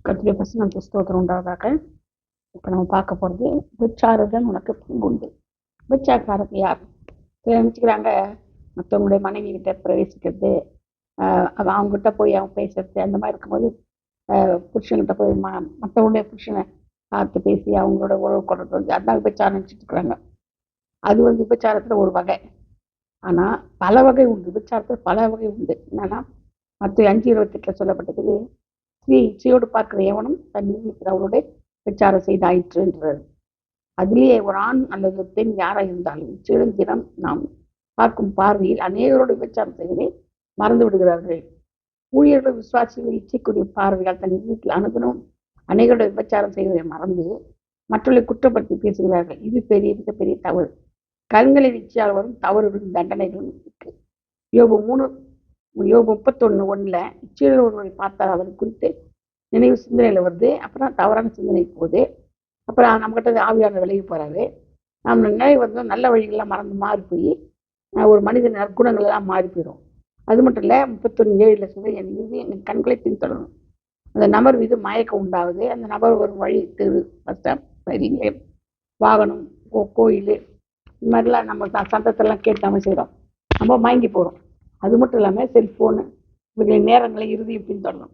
கர்த்தருடைய பரிசுத்த ஸ்தோத்திரம் உண்டாவதாக. இப்போ நம்ம பார்க்க போகிறது, விபச்சாரத்துடன் உனக்கு பங்கு உண்டு. விபச்சாரக்காரங்க யார்? சிலர் நினச்சிக்கிறாங்க, மற்றவங்களுடைய மனைவி கிட்ட பிரவேசிக்கிறது, அவங்ககிட்ட போய் அவங்க பேசுறது, அந்த மாதிரி இருக்கும்போது புருஷன்கிட்ட போய் மற்றவங்களுடைய புருஷனை பார்த்து பேசி அவங்களோட உறவு கொண்டு வந்து அதான் விபச்சாரம் நினச்சிட்டு இருக்கிறாங்க. அது விபச்சாரத்தில் ஒரு வகை. ஆனால் பல வகை உண்டு. விபச்சாரத்தில் பல வகை உண்டு. என்னன்னா, மற்ற 5:28 சொல்லப்பட்டிருக்குது, ஸ்ரீ இச்சையோடு பார்க்கிற எவனும் தன் இருக்கிறவருடைய விபச்சாரம் செய்தாயிற்றுன்றார். அதிலேயே ஒரு ஆண் அல்லது பெண் யாராக இருந்தாலும் இச்சையுடன் தினம் நாம் பார்க்கும் பார்வையில் அநேகரோடு விபச்சாரம் செய்வதை மறந்து விடுகிறார்கள். ஊழியர்கள் விசுவாசிகள் இச்சைக்குரிய பார்வையால் தன் வீட்டில் அனுகணும் அநேகரோட விபச்சாரம் செய்வதை மறந்து மற்றவர்களை குற்றப்படுத்தி பேசுகிறார்கள். இது மிகப்பெரிய தவறு. கண்களின் இச்சையால் வரும் தவறுகளின் தண்டனைகளும் இருக்கு. யோபு 31:1 இச்சையில் ஒருவரை பார்த்தால் அவரை குறித்து நினைவு சிந்தனையில் வருது. அப்புறம் தவறான சிந்தனை போகுது. அப்புறம் நம்மகிட்ட ஆவியான விலகி போறாரு. நம்ம நினைவு நல்ல வழிகள்லாம் மறந்து மாறி போய் ஒரு மனிதன் நற்குணங்கள் எல்லாம் மாறி போயிடும். அது மட்டும் இல்லை, 31:7 சொல்லி என் கண்களை பின்தொடரும். அந்த நபர் மீது மயக்கம் உண்டாகுது. அந்த நபர் ஒரு வழி தெரு, பஸ் ஸ்டாப், சரிங்களே, வாகனம், கோயில், இந்த மாதிரிலாம் நம்ம சத்தத்தெல்லாம் கேட்டு நம்ம செய்கிறோம். நம்ம மயங்கி போகிறோம். அது மட்டும் இல்லாமல் செல்ஃபோனு இவர்களின் நேரங்களை இறுதியும் பின்தொடரும்.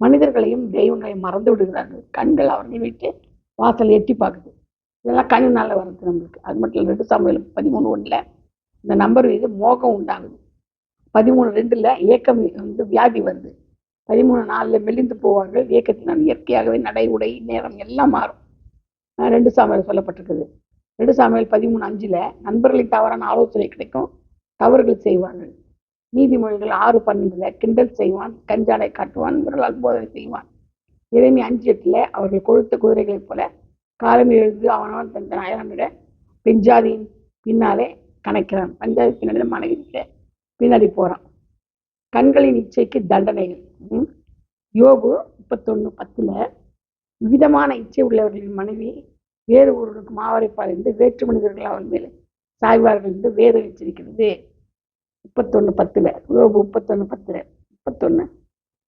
மனிதர்களையும் தெய்வங்களையும் மறந்து விடுகிறார்கள். கண்கள் அவர்களை விட்டு வாசல் எட்டி பார்க்குது. இதெல்லாம் கண்ணுனால வருது நம்மளுக்கு. அது மட்டும் இல்லை, 2 சாமுவேல் 13:1 இந்த நம்பர் மீது மோகம் உண்டாகுது. 13:2 ஏக்கம் வியாதி வருது. 13:4 மெலிந்து போவார்கள். ஏக்கத்தினால் இயற்கையாகவே நடை, உடை, நேரம் எல்லாம் மாறும். 2 சாமுவேல் சொல்லப்பட்டிருக்குது. 2 சாமுவேல் 13:5 நண்பர்களின் தவறான ஆலோசனை கிடைக்கும், தவறுகள் செய்வார்கள். நீதிமொழிகள் 6:12 கிண்டல் செய்வான், கஞ்சாடை காட்டுவான், இவர்களால் போதனை செய்வான். எரேமியா 5:8 அவர்கள் கொழுத்த குதிரைகளைப் போல காலம் எழுந்து அவனவன் தன் அயலானிட பெஞ்சாதியின் பின்னாலே கணக்கிறான். பஞ்சாதி பின்னாடி மனைவி பின்னாடி போறான். கண்களின் இச்சைக்கு தண்டனைகள். யோபு 31:10 விதமான இச்சை உள்ளவர்களின் மனைவி வேறு ஒருவருக்கு மாவரைப்பார் என்று வேற்று மனிதர்கள் அவள் மேலே சாய்வார்கள் என்று வேறு எச்சரிக்கிறது. 31:10 யோபு 31:10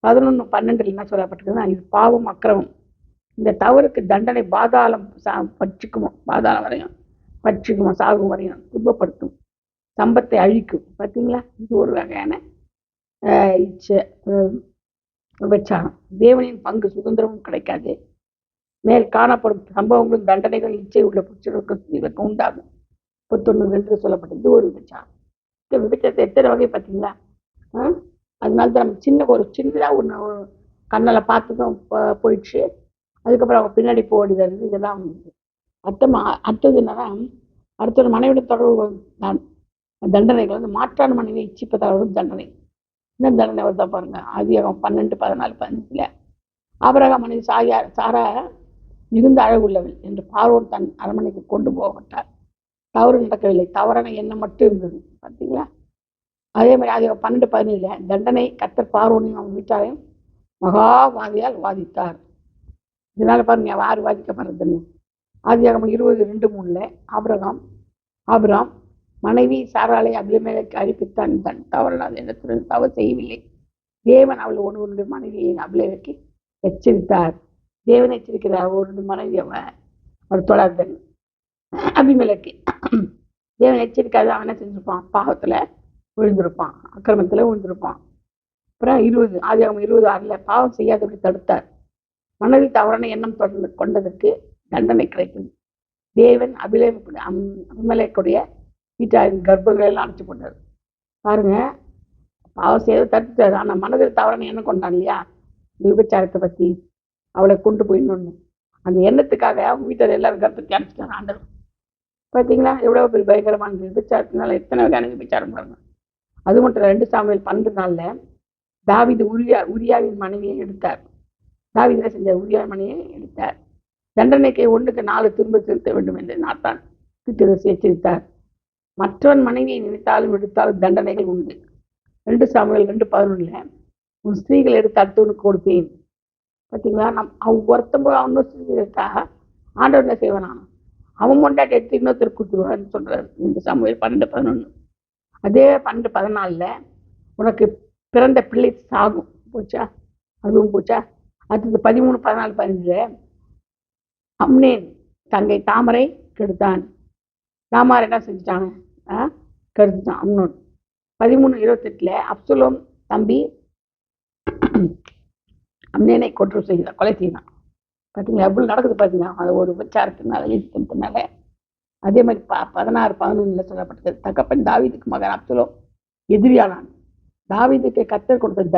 11:12 என்ன சொல்லப்பட்டிருக்குன்னா, இது பாவம், அக்கிரமம். இந்த தவறுக்கு தண்டனை பாதாளம் பட்சிக்குமோ, பாதாளம் வரையும் பட்சிக்குமோ, சாகும் வரையும் துன்பப்படுத்தும், சம்பத்தை அழிக்கும். பார்த்தீங்களா, இது ஒரு வகையான இச்சை, விபச்சாரம். தேவனின் பங்கு சுதந்திரமும் கிடைக்காது. மேல் காணப்படும் சம்பவங்களும் தண்டனைகள் இச்சை உள்ள புருஷர்களுக்கு உண்டாகும். 31:2 சொல்லப்பட்டது ஒரு விபச்சாரம். இந்த விபச்சாரத்தை எத்தனை வகை பார்த்தீங்களா? அதனால தான் நம்ம ஒரு சின்னதாக ஒன்று கண்ணில் பார்த்ததும் போயிடுச்சு. அதுக்கப்புறம் அவங்க பின்னாடி போடுறது, இதெல்லாம் அடுத்தது என்னன்னா, அடுத்த மனைவியோட தொடர்பு தண்டனைகள் மாற்றான மனைவியை இச்சிப்பதாலும் தண்டனை. என்ன தண்டனை வருதா பாருங்க. ஆதியாகமம் 12:14-15 ஆபிரகாம் மனைவி சாரா மிகுந்த அழகுள்ளவள் என்று பார்வோன் தன் அரண்மனைக்கு கொண்டு போகப்பட்டார். தவறு நடக்கவில்லை, தவறான எண்ணம் மட்டும் இருந்தது. பார்த்தீங்களா? அதே மாதிரி ஆதியாகமம் 12:17 தண்டனை கர்த்தர் பார்வோனையும் அவன் வீட்டாரையும் மகாவாதியால் வாதித்தார். இதனால பாருங்க யார் வாதிக்கப்படுறதுன்னு. ஆதியாகமம் 20:2-3 ஆபிரகாம் மனைவி சாராளை அபிமெலேக்கு அறிவித்தான். தன் தவறாத இடத்துடன் தவறு செய்யவில்லை. தேவன் அவள் ஒருவருடைய மனைவியை அபிமெலேக்கு எச்சரித்தார். தேவன் எச்சரிக்கிறார். ஒரு மனைவி அவர் தொடாதன் அபிமெலேக்கு. தேவன் எச்சரிக்காத அவன் என்ன செஞ்சிருப்பான்? பாவத்துல விழுந்திருப்பான், அக்கிரமத்துல விழுந்திருப்பான். அப்புறம் ஆதியாகமம் 20:6 பாவம் செய்யாதபடி தடுத்தார். மனதில் தவறான எண்ணம் கொண்டதற்கு தண்டனை கிடைத்தது. தேவன் அபிமெலேக்குடைய வீட்டாரின் கர்ப்பங்களை எல்லாம் அணைச்சு போட்டார். பாருங்க, பாவம் செய்ய தடுத்தாரு. ஆனால் மனதில் தவறான எண்ணம் கொண்டான் இல்லையா, விபச்சாரத்தை பற்றி அவளை கொண்டு போயிடணும். அந்த எண்ணத்துக்காக அவங்க வீட்டார் எல்லாரும் கர்ப்பத்தை அணைச்சிட்டாங்க ஆண்டவர். பார்த்தீங்களா எவ்வளோ பெரிய பயங்கரமான விபச்சாரத்தினால எத்தனை வகையான விபச்சாரம் பாருங்க. அது மட்டும் இல்லை, 2 சாமுவேல் 12 தாவீது உரியாவின் மனைவியை எடுத்தார். தாவீது செஞ்ச உரியாவின் மனைவியை எடுத்தார். தண்டனைக்கு 1:4 திரும்ப செலுத்த வேண்டும் என்று நாத்தான் தீர்க்கதரிசி எச்சரித்தார். மற்றவன் மனைவியை நினைத்தாலும் எடுத்தாலும் தண்டனைகள் உண்டு. 2 சாமுவேல் 2:11 உன் ஸ்திரீகள் எடுத்து அடுத்தவனுக்கு கொடுப்பேன். பார்த்தீங்களா, அவங்க ஒருத்தம்போ அவனோ ஸ்திரீகள் எடுத்தா ஆண்டவர் என்ன செய்வானா, அவன் கொண்டாட்டி எடுத்து இன்னொருத்தருக்கு கொடுத்துருவான்னு சொல்றாரு. 2 சாமுவேல் 12:11 அதே 12:14 உனக்கு பிறந்த பிள்ளை சாகும். போச்சா, அதுவும் போச்சா. அடுத்தது 13, 14, 15 அம்னேன் தங்கை தாமரை கெடுத்தான். தாமார் என்ன செஞ்சுட்டாங்க? கெடுத்துட்டான் அம்னோன். 13, 28 அப்சலோம் தம்பி அம்னேனை கொலை செய்தான். பார்த்தீங்களா எவ்வளவு நடக்குது பார்த்தீங்கன்னா, அது ஒரு விபச்சாரத்தினால ஈடுபட்டதுனால. அதே மாதிரி 16, 11 சொல்லப்பட்டது, தகப்பன் தாவீதுக்கு மகன் அப்சலோம் எதிரியானான். தாவீதுக்கு கர்த்தர் கொடுத்த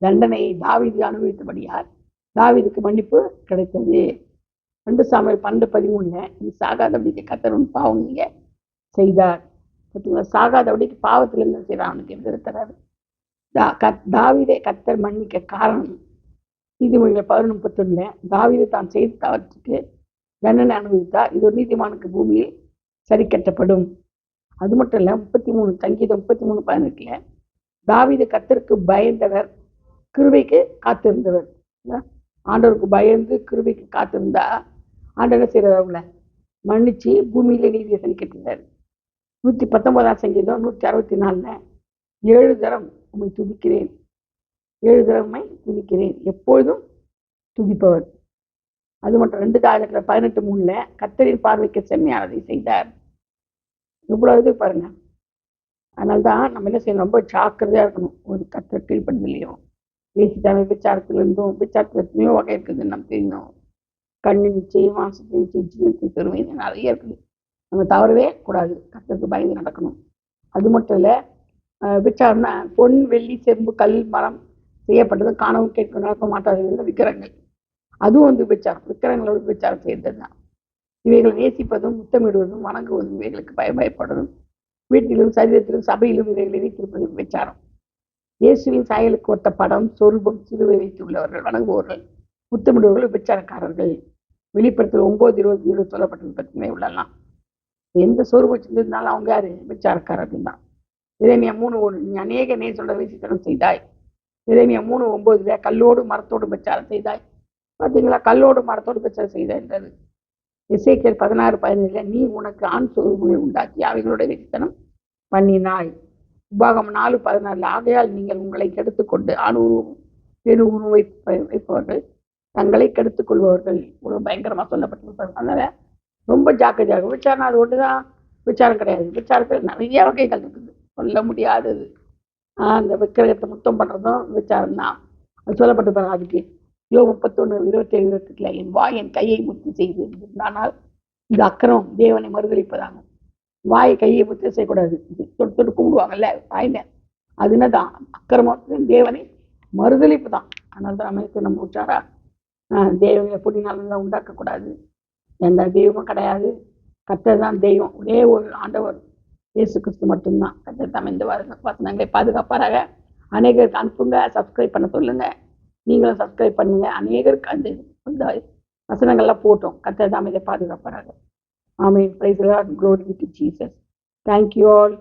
தண்டனை தாவீது அனுபவித்தபடியால் தாவீதுக்கு மன்னிப்பு கிடைத்தது. 2 சாமுவேல் 12:13 நீ சாகாதபடிக்கு கர்த்தர் உன் பாவம் நீங்க செய்தார். பார்த்தீங்களா, சாகாதபடிக்கு பாவத்துல இருந்து செய்யறான், அவனுக்கு எந்த தராது. தாவீதை கர்த்தர் மன்னிக்க காரணம் நீதிமொழிகள் 11:31 தாவீது தான் செய்த தவற்றுக்கு தண்டனை அனுபவித்தார், இது ஒரு நீதிமானுக்கு பூமியில் சரி கட்டப்படும். அது மட்டும் இல்ல, 33 சங்கீதம் 33:18 தாவீது கர்த்தருக்கு பயந்தவர், கிருபைக்கு காத்திருந்தவர். ஆண்டவருக்கு பயந்து கிருபைக்கு காத்திருந்தா ஆண்டவர் செய்யறவங்கள மன்னிச்சு பூமியில நீதியை சரி கட்டினார். 119 சங்கீதம் 164 7 தரம் உம்மை துதிக்கிறேன், 7 தரமை துதிக்கிறேன், எப்பொழுதும் துதிப்பவர். அது மட்டும் 2 தாயகத்துல 18:3 கர்த்தரின் பார்வைக்கு செம்மையானதை செய்தார். இவ்வளவு பாருங்க. அதனால்தான் நம்ம என்ன செய்யணும், ரொம்ப ஜாக்கிரதையா இருக்கணும். ஒரு கர்த்தர் கீழ்ப்படுதலையும் பேசிட்டான விபச்சாரத்திலிருந்தும், விபச்சாரத்துல எத்தனையோ வகை இருக்குதுன்னு நம்ம தெரியணும். கண்ணு நிச்சயம், மாசத்து நிச்சயம், ஜீவனத்தின் பெருமை நிறைய இருக்குது. நம்ம தவறவே கூடாது, கர்த்தருக்கு பயந்து நடக்கணும். அது மட்டும் இல்ல, விபச்சாரம்னா பொன், வெள்ளி, செம்பு, கல், மரம் செய்யப்பட்டது காணவும் கேட்க நடக்க மாட்டாத விக்கிரங்கள், அதுவும் வந்து விபச்சாரம். விக்கிரங்களோட விபச்சாரம் செய்யறதுதான். இவைகளை நேசிப்பதும் முத்தமிடுவதும் வணங்குவதும் இவைகளுக்கு பயப்படுவதும் வீட்டிலும் சரீரத்திலும் சபையிலும் இவைகளை வைத்திருப்பது விபச்சாரம். இயேசுவின் சாயலுக்கு ஒத்த படம், சொருபம், சிலுவை வைத்துள்ளவர்கள் வணங்குபவர்கள் முத்தமிடுவர்கள் விபச்சாரக்காரர்கள். வெளிப்படுத்தல் 9:20 சொல்லப்பட்டது பற்றி உள்ளலாம். எந்த சொருபம் வச்சிருந்தாலும் அவங்க யாரு? விபச்சாரக்காரர்கள் தான். எரேமியா 3:1 நீ அநேக நேசோட வேசித்தனம் செய்தாய். எரேமியா 3:9 கல்லோடு மரத்தோடு விபச்சாரம் செய்தாய். பார்த்தீங்களா, கல்லோடு மரத்தோடு விபச்சாரம் செய்தாய் என்றது. எசேக்கியேல் 16:17 நீ உனக்கு ஆண் சொருபங்களை உண்டாக்கி அவைகளோட வேசித்தனம் பண்ணினாய். உபாகமம் 4:16 ஆகையால் நீங்கள் உங்களை கெடுத்துக் கொண்டு ஆண் உருவம் பெரு உருவம் வைப்பவர்கள் தங்களை கெடுத்துக் கொள்பவர்கள். இவ்வளவு பயங்கரமா சொல்லப்பட்டிருப்பாங்க. அதனால ரொம்ப ஜாக்கிரதையாக. விபச்சாரம் அது ஒன்றுதான் விபச்சாரம் கிடையாது. விபச்சாரத்தில் நிறைய வகைகள் இருக்குது, சொல்ல முடியாதது. அந்த விக்கிரகத்தை முத்தம் பண்றதும் விபச்சாரம் தான். அது சொல்லப்பட்டிருப்பாங்க. அதுக்கு யோபு 31:27 என் வாய் என் கையை முத்தி செய்து ஆனால் இது அக்கிரமம் தேவனை மறுதளிப்பதாங்க. வாயை கையை முத்தி செய்யக்கூடாது. தொட்டு தொட்டு கும்பிடுவாங்கல்ல வாயில, அது என்னதான் அக்கிரமம், தேவனை மறுதளிப்பு தான். அதனால தான் நம்ம உச்சாரா தேவனை பொடினால உண்டாக்கக்கூடாது. எந்த தெய்வமும் கிடையாது, கர்த்தர் தான் தெய்வம். ஒரே ஒரு ஆண்டவர் இயேசு கிறிஸ்து மட்டும்தான். கர்த்தர் தான் இந்த வசனங்களை பாதுகாப்பாராக. அநேகருக்கு அனுப்புங்க, சப்ஸ்கிரைப் பண்ண சொல்லுங்க. நீங்களும் சப்ஸ்கிரைப் பண்ணுங்க. அநேகருக்கு அந்த வசனங்கள்லாம் போட்டோம். கர்த்தர் தான் இதை பாதுகாப்பாராக. ஆமென். Praise the lord. Glory be to Jesus. Thank you all.